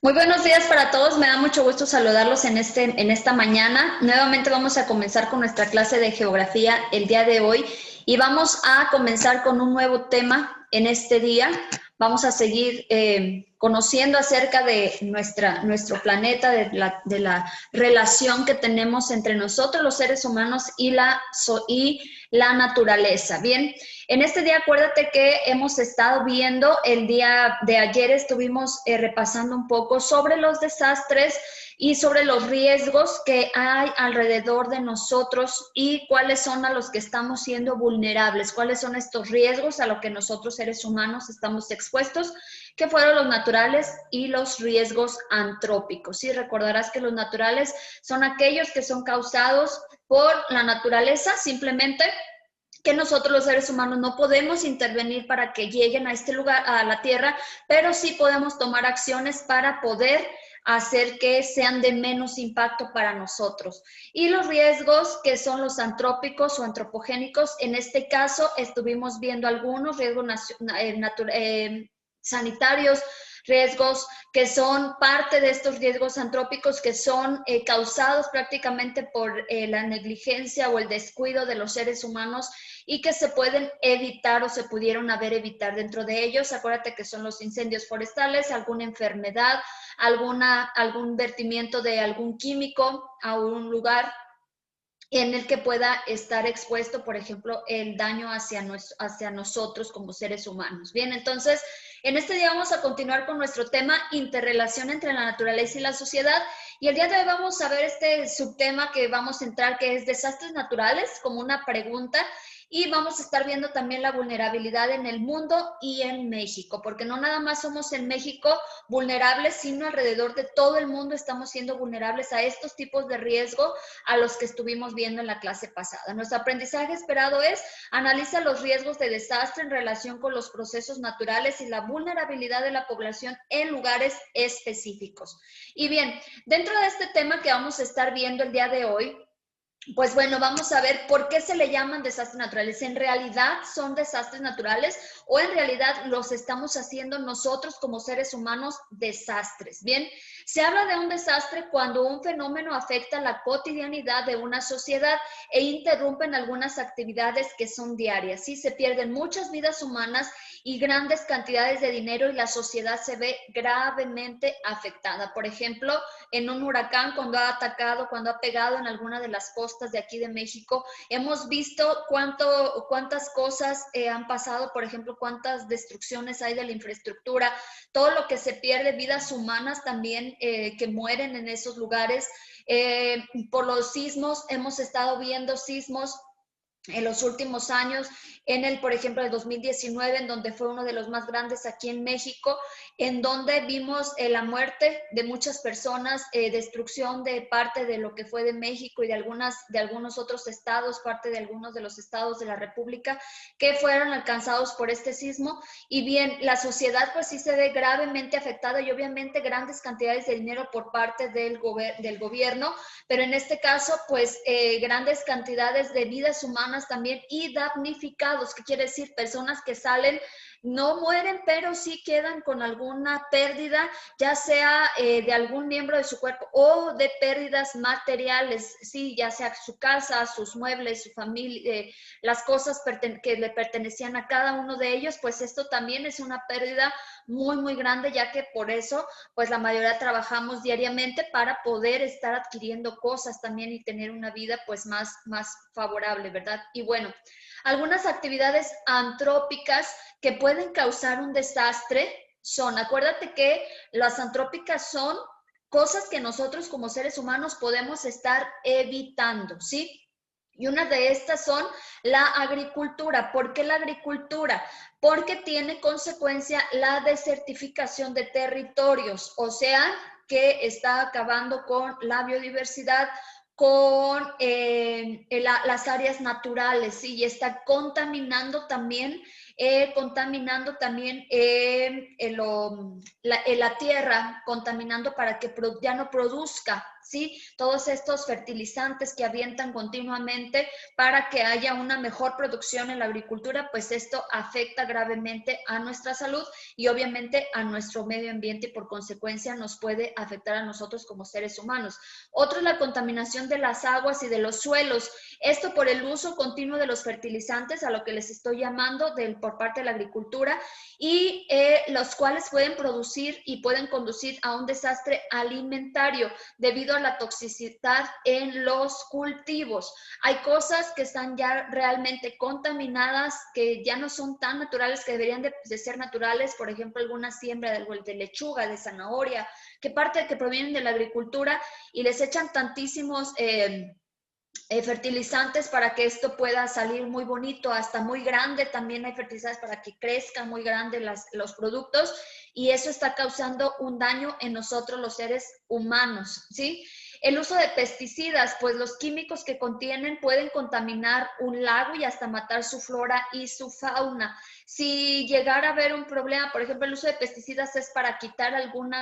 Muy buenos días para todos, me da mucho gusto saludarlos en esta mañana. Nuevamente vamos a comenzar con nuestra clase de geografía el día de hoy y vamos a comenzar con un nuevo tema en este día. Vamos a seguir conociendo acerca de nuestro planeta, de la relación que tenemos entre nosotros los seres humanos y la naturaleza. Bien, en este día acuérdate que hemos estado viendo, el día de ayer estuvimos repasando un poco sobre los desastres y sobre los riesgos que hay alrededor de nosotros y cuáles son a los que estamos siendo vulnerables, cuáles son estos riesgos a los que nosotros seres humanos estamos expuestos, que fueron los naturales y los riesgos antrópicos. Sí, recordarás que los naturales son aquellos que son causados por la naturaleza, simplemente que nosotros los seres humanos no podemos intervenir para que lleguen a este lugar, a la Tierra, pero sí podemos tomar acciones para poder hacer que sean de menos impacto para nosotros. Y los riesgos que son los antrópicos o antropogénicos, en este caso estuvimos viendo algunos riesgos sanitarios, riesgos que son parte de estos riesgos antrópicos que son causados prácticamente por la negligencia o el descuido de los seres humanos y que se pueden evitar o se pudieron haber evitar dentro de ellos. Acuérdate que son los incendios forestales, alguna enfermedad, algún vertimiento de algún químico a un lugar en el que pueda estar expuesto, por ejemplo, el daño hacia nosotros como seres humanos. Bien, entonces, en este día vamos a continuar con nuestro tema interrelación entre la naturaleza y la sociedad. Y el día de hoy vamos a ver este subtema que vamos a entrar, que es desastres naturales, como una pregunta. Y vamos a estar viendo también la vulnerabilidad en el mundo y en México, porque no nada más somos en México vulnerables, sino alrededor de todo el mundo estamos siendo vulnerables a estos tipos de riesgo a los que estuvimos viendo en la clase pasada. Nuestro aprendizaje esperado es: analiza los riesgos de desastre en relación con los procesos naturales y la vulnerabilidad de la población en lugares específicos. Y bien, dentro de este tema que vamos a estar viendo el día de hoy, pues bueno, vamos a ver por qué se le llaman desastres naturales. ¿En realidad son desastres naturales o en realidad los estamos haciendo nosotros como seres humanos desastres? Bien, se habla de un desastre cuando un fenómeno afecta la cotidianidad de una sociedad e interrumpen algunas actividades que son diarias. Sí, se pierden muchas vidas humanas y grandes cantidades de dinero y la sociedad se ve gravemente afectada. Por ejemplo, en un huracán, cuando ha atacado, cuando ha pegado en alguna de las costas de aquí de México, hemos visto cuántas cosas han pasado, por ejemplo, cuántas destrucciones hay de la infraestructura, todo lo que se pierde, vidas humanas también que mueren en esos lugares. Por los sismos, hemos estado viendo sismos en los últimos años, por ejemplo, el 2019, en donde fue uno de los más grandes aquí en México, en donde vimos la muerte de muchas personas, destrucción de parte de lo que fue de México y de algunos otros estados, parte de algunos de los estados de la República, que fueron alcanzados por este sismo. Y bien, la sociedad pues sí se ve gravemente afectada y obviamente grandes cantidades de dinero por parte del gobierno, pero en este caso pues grandes cantidades de vidas humanas también y damnificados, ¿qué quiere decir? Personas que salen, no mueren, pero sí quedan con alguna pérdida, ya sea de algún miembro de su cuerpo o de pérdidas materiales, sí, ya sea su casa, sus muebles, su familia, las cosas que le pertenecían a cada uno de ellos, pues esto también es una pérdida muy, muy grande, ya que por eso, pues la mayoría trabajamos diariamente para poder estar adquiriendo cosas también y tener una vida pues más favorable, ¿verdad? Y bueno, algunas actividades antrópicas que pueden causar un desastre son, acuérdate que las antrópicas son cosas que nosotros como seres humanos podemos estar evitando, ¿sí? Y una de estas son la agricultura. ¿Por qué la agricultura? Porque tiene consecuencia la desertificación de territorios, o sea, que está acabando con la biodiversidad, con las áreas naturales, ¿sí? Y está contaminando también contaminando también la tierra, contaminando para que ya no produzca, ¿sí? Todos estos fertilizantes que avientan continuamente para que haya una mejor producción en la agricultura, pues esto afecta gravemente a nuestra salud y obviamente a nuestro medio ambiente y por consecuencia nos puede afectar a nosotros como seres humanos. Otro es la contaminación de las aguas y de los suelos. Esto por el uso continuo de los fertilizantes, a lo que les estoy llamando por parte de la agricultura, y los cuales pueden producir y pueden conducir a un desastre alimentario debido a la toxicidad en los cultivos. Hay cosas que están ya realmente contaminadas, que ya no son tan naturales, que deberían de ser naturales, por ejemplo, alguna siembra de lechuga, de zanahoria, que provienen de la agricultura y les echan tantísimos fertilizantes para que esto pueda salir muy bonito, hasta muy grande. También hay fertilizantes para que crezcan muy grandes los productos y eso está causando un daño en nosotros los seres humanos, ¿sí? El uso de pesticidas, pues los químicos que contienen pueden contaminar un lago y hasta matar su flora y su fauna. Si llegara a haber un problema, por ejemplo, el uso de pesticidas es para quitar algún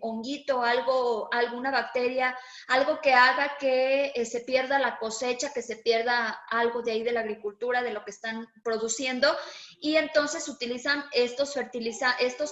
honguito, alguna bacteria, algo que haga que se pierda la cosecha, que se pierda algo de ahí de la agricultura, de lo que están produciendo, y entonces utilizan estos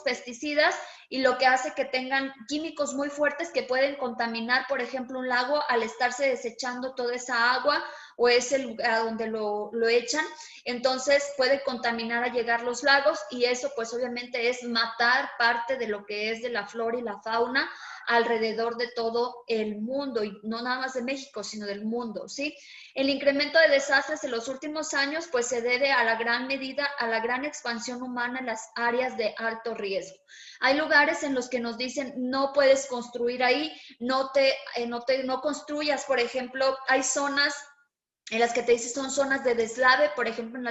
pesticidas y lo que hace que tengan químicos muy fuertes que pueden contaminar, por ejemplo, un lago al estarse desechando toda esa agua o ese lugar a donde lo echan. Entonces puede contaminar a llegar los lagos y eso pues obviamente es matar parte de lo que es de la flora y la fauna alrededor de todo el mundo, y no nada más de México, sino del mundo, ¿sí? El incremento de desastres en los últimos años pues se debe a la gran medida a la gran expansión humana en las áreas de alto riesgo. Hay lugares en los que nos dicen no puedes construir ahí, no construyas, por ejemplo, hay zonas en las que te dicen son zonas de deslave, por ejemplo, en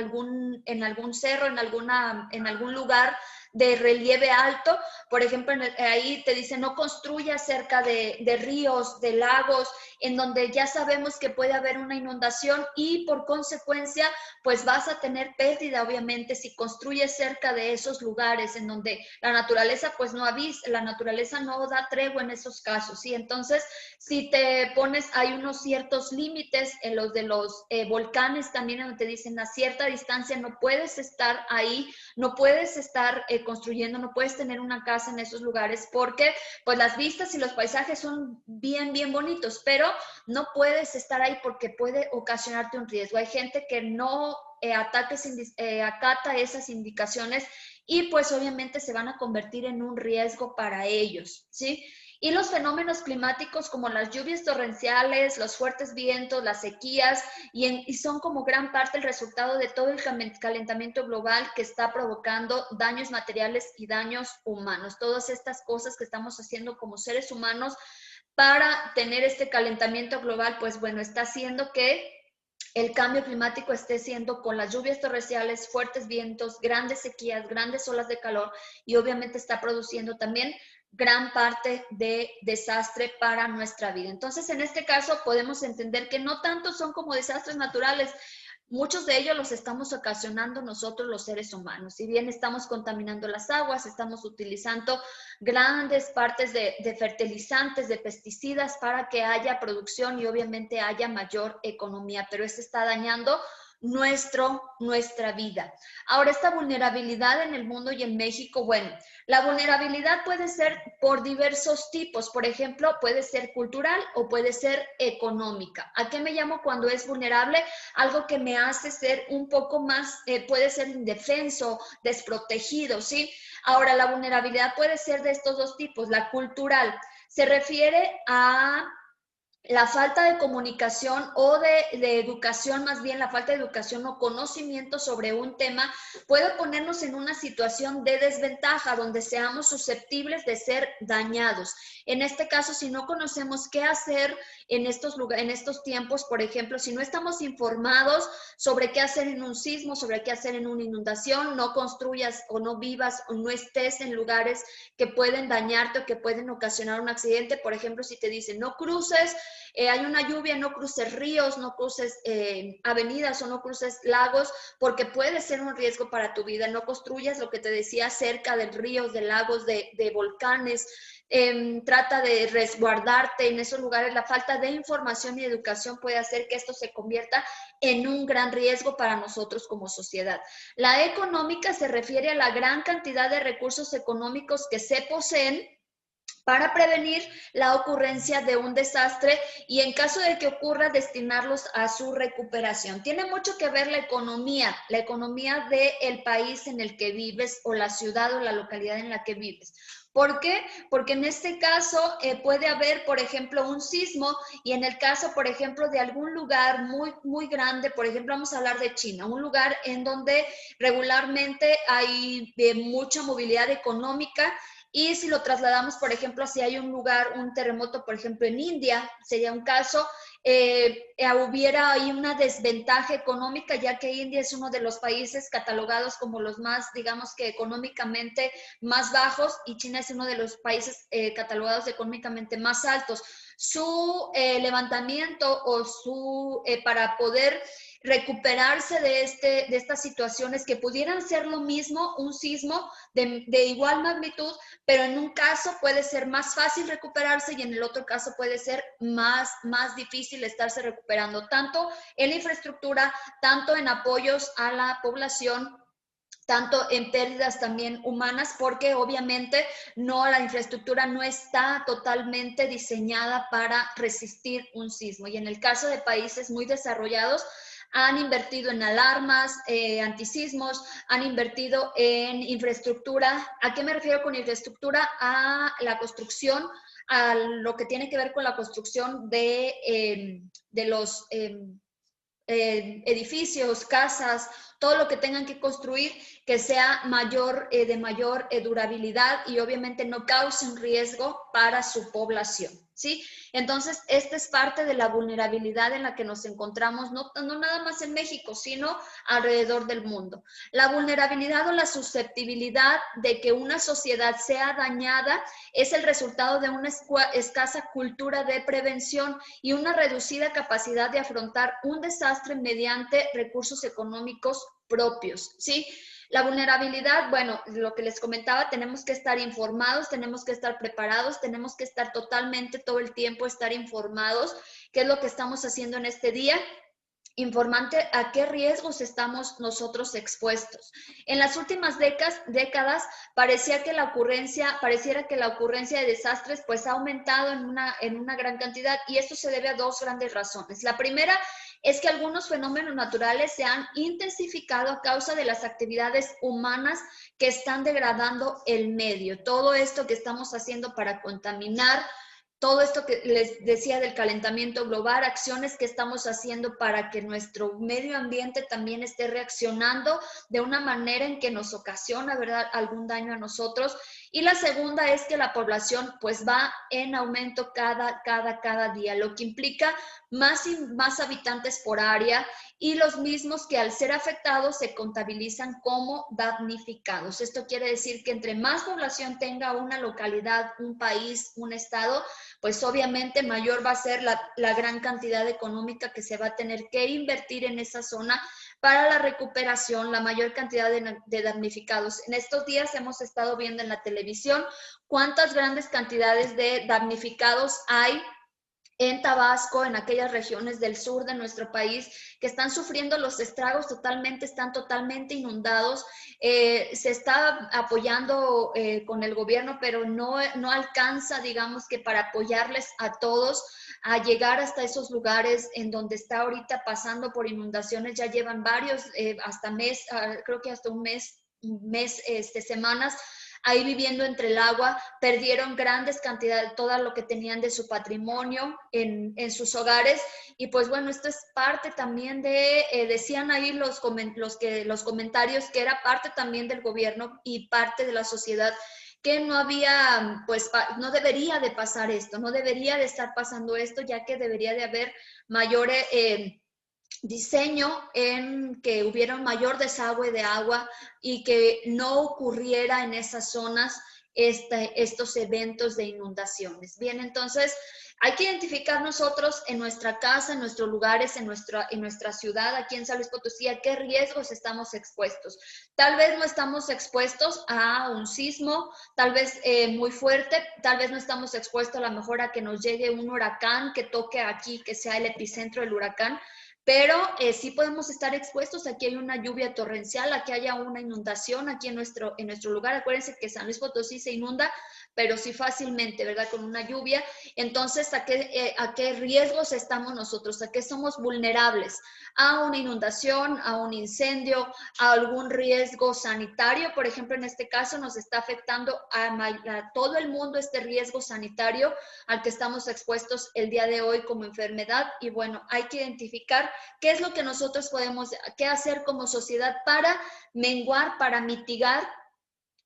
algún cerro, en algún lugar de relieve alto, por ejemplo, ahí te dicen no construyas cerca de ríos, de lagos, en donde ya sabemos que puede haber una inundación y por consecuencia, pues vas a tener pérdida, obviamente, si construyes cerca de esos lugares en donde la naturaleza, pues no avisa, la naturaleza no da tregua en esos casos, ¿sí? Entonces, si te pones, hay unos ciertos límites en los de los volcanes también, donde te dicen a cierta distancia no puedes estar ahí, no puedes estar construyendo, no puedes tener una casa en esos lugares porque pues las vistas y los paisajes son bien, bien bonitos, pero no puedes estar ahí porque puede ocasionarte un riesgo. Hay gente que no acata esas indicaciones y pues obviamente se van a convertir en un riesgo para ellos, ¿sí? Y los fenómenos climáticos como las lluvias torrenciales, los fuertes vientos, las sequías, y son como gran parte el resultado de todo el calentamiento global que está provocando daños materiales y daños humanos. Todas estas cosas que estamos haciendo como seres humanos para tener este calentamiento global, pues bueno, está haciendo que el cambio climático esté siendo con las lluvias torrenciales, fuertes vientos, grandes sequías, grandes olas de calor y obviamente está produciendo también gran parte de desastre para nuestra vida. Entonces, en este caso podemos entender que no tanto son como desastres naturales, muchos de ellos los estamos ocasionando nosotros los seres humanos. Si bien estamos contaminando las aguas, estamos utilizando grandes partes de fertilizantes, de pesticidas para que haya producción y obviamente haya mayor economía, pero esto está dañando nuestra vida. Ahora, esta vulnerabilidad en el mundo y en México, bueno, la vulnerabilidad puede ser por diversos tipos, por ejemplo, puede ser cultural o puede ser económica. ¿A qué me llamo cuando es vulnerable? Algo que me hace ser un poco más, puede ser indefenso, desprotegido, ¿sí? Ahora, la vulnerabilidad puede ser de estos dos tipos. La cultural se refiere a la falta de comunicación o de educación, más bien la falta de educación o conocimiento sobre un tema puede ponernos en una situación de desventaja donde seamos susceptibles de ser dañados. En este caso, si no conocemos qué hacer en estos tiempos, por ejemplo, si no estamos informados sobre qué hacer en un sismo, sobre qué hacer en una inundación, no construyas o no vivas o no estés en lugares que pueden dañarte o que pueden ocasionar un accidente. Por ejemplo, si te dicen no cruces hay una lluvia, no cruces ríos, no cruces avenidas o no cruces lagos, porque puede ser un riesgo para tu vida. No construyas, lo que te decía, cerca de ríos, de lagos, de volcanes. Trata de resguardarte en esos lugares. La falta de información y educación puede hacer que esto se convierta en un gran riesgo para nosotros como sociedad. La económica se refiere a la gran cantidad de recursos económicos que se poseen para prevenir la ocurrencia de un desastre y en caso de que ocurra, destinarlos a su recuperación. Tiene mucho que ver la economía del país en el que vives o la ciudad o la localidad en la que vives. ¿Por qué? Porque en este caso puede haber, por ejemplo, un sismo y en el caso, por ejemplo, de algún lugar muy, muy grande, por ejemplo, vamos a hablar de China, un lugar en donde regularmente hay mucha movilidad económica. Y si lo trasladamos, por ejemplo, si hay un lugar, un terremoto, por ejemplo, en India, sería un caso, hubiera ahí una desventaja económica, ya que India es uno de los países catalogados como los más, digamos que económicamente más bajos, y China es uno de los países catalogados económicamente más altos. Su levantamiento o para poder recuperarse de estas situaciones que pudieran ser lo mismo, un sismo de igual magnitud, pero en un caso puede ser más fácil recuperarse y en el otro caso puede ser más difícil estarse recuperando, tanto en la infraestructura, tanto en apoyos a la población, tanto en pérdidas también humanas, porque obviamente la infraestructura no está totalmente diseñada para resistir un sismo. Y en el caso de países muy desarrollados, han invertido en alarmas, antisismos, han invertido en infraestructura. ¿A qué me refiero con infraestructura? A la construcción, a lo que tiene que ver con la construcción de los edificios, casas, todo lo que tengan que construir, que sea de mayor durabilidad y obviamente no cause un riesgo para su población, ¿sí? Entonces, esta es parte de la vulnerabilidad en la que nos encontramos, no nada más en México, sino alrededor del mundo. La vulnerabilidad o la susceptibilidad de que una sociedad sea dañada es el resultado de una escasa cultura de prevención y una reducida capacidad de afrontar un desastre mediante recursos económicos propios, ¿sí? La vulnerabilidad, bueno, lo que les comentaba, tenemos que estar informados, tenemos que estar preparados, tenemos que estar totalmente todo el tiempo, estar informados, qué es lo que estamos haciendo en este día, informante a qué riesgos estamos nosotros expuestos. En las últimas décadas pareciera que la ocurrencia de desastres pues ha aumentado en una gran cantidad y esto se debe a dos grandes razones. La primera es que algunos fenómenos naturales se han intensificado a causa de las actividades humanas que están degradando el medio. Todo esto que estamos haciendo para contaminar, todo esto que les decía del calentamiento global, acciones que estamos haciendo para que nuestro medio ambiente también esté reaccionando de una manera en que nos ocasiona, ¿verdad?, algún daño a nosotros. Y la segunda es que la población pues va en aumento cada día, lo que implica más habitantes por área y los mismos que al ser afectados se contabilizan como damnificados. Esto quiere decir que entre más población tenga una localidad, un país, un estado, pues obviamente mayor va a ser la gran cantidad económica que se va a tener que invertir en esa zona para la recuperación, la mayor cantidad de damnificados. En estos días hemos estado viendo en la televisión cuántas grandes cantidades de damnificados hay en Tabasco, en aquellas regiones del sur de nuestro país que están sufriendo los estragos están totalmente inundados. Se está apoyando con el gobierno, pero no alcanza, digamos que para apoyarles a todos a llegar hasta esos lugares en donde está ahorita pasando por inundaciones. Ya llevan varios, creo que hasta un mes, semanas, ahí viviendo entre el agua, perdieron grandes cantidades, todo lo que tenían de su patrimonio en sus hogares. Y pues bueno, esto es parte también decían ahí los comentarios que era parte también del gobierno y parte de la sociedad, que no había, pues no debería de pasar esto, no debería de estar pasando esto, ya que debería de haber mayor diseño en que hubiera un mayor desagüe de agua y que no ocurriera en esas zonas estos eventos de inundaciones. Bien, entonces hay que identificar nosotros en nuestra casa, en nuestros lugares, en nuestra ciudad, aquí en San Luis Potosí, a qué riesgos estamos expuestos. Tal vez no estamos expuestos a un sismo, tal vez muy fuerte, tal vez no estamos expuestos a lo mejor a que nos llegue un huracán que toque aquí, que sea el epicentro del huracán, pero sí podemos estar expuestos. Aquí hay una lluvia torrencial, aquí haya una inundación, aquí en nuestro lugar. Acuérdense que San Luis Potosí se inunda, pero sí fácilmente, ¿verdad? Con una lluvia. Entonces, ¿a qué riesgos estamos nosotros? ¿A qué somos vulnerables? A una inundación, a un incendio, a algún riesgo sanitario. Por ejemplo, en este caso nos está afectando a todo el mundo este riesgo sanitario al que estamos expuestos el día de hoy como enfermedad. Y bueno, hay que identificar qué es lo que nosotros podemos, qué hacer como sociedad para menguar, para mitigar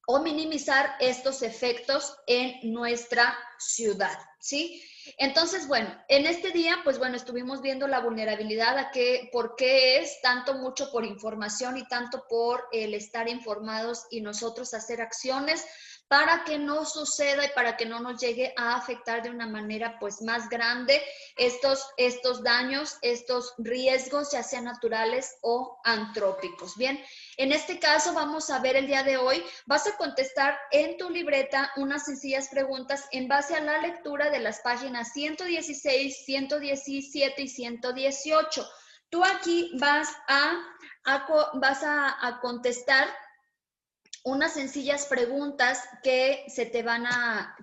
o minimizar estos efectos en nuestra ciudad, ¿sí? Entonces, bueno, en este día, pues bueno, estuvimos viendo la vulnerabilidad, por qué es tanto mucho por información y tanto por el estar informados y nosotros hacer acciones para que no suceda y para que no nos llegue a afectar de una manera pues más grande estos daños, estos riesgos, ya sean naturales o antrópicos. Bien, en este caso vamos a ver el día de hoy, vas a contestar en tu libreta unas sencillas preguntas en base a la lectura de las páginas 116, 117 y 118. Tú aquí vas a contestar unas sencillas preguntas que se te van a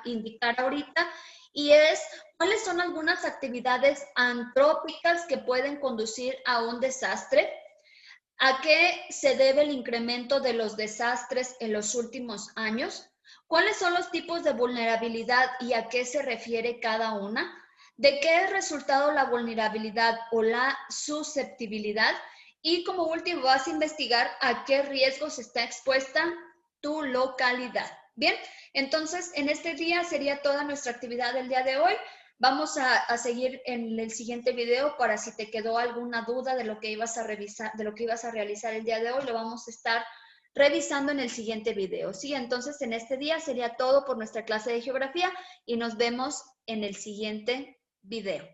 indicar ahorita, y es, ¿cuáles son algunas actividades antrópicas que pueden conducir a un desastre? ¿A qué se debe el incremento de los desastres en los últimos años? ¿Cuáles son los tipos de vulnerabilidad y a qué se refiere cada una? ¿De qué es resultado la vulnerabilidad o la susceptibilidad? Y como último, vas a investigar a qué riesgos está expuesta tu localidad. Bien, entonces en este día sería toda nuestra actividad del día de hoy. Vamos a seguir en el siguiente video para si te quedó alguna duda de lo que ibas a revisar, de lo que ibas a realizar el día de hoy, lo vamos a estar revisando en el siguiente video. Sí, entonces en este día sería todo por nuestra clase de geografía y nos vemos en el siguiente video.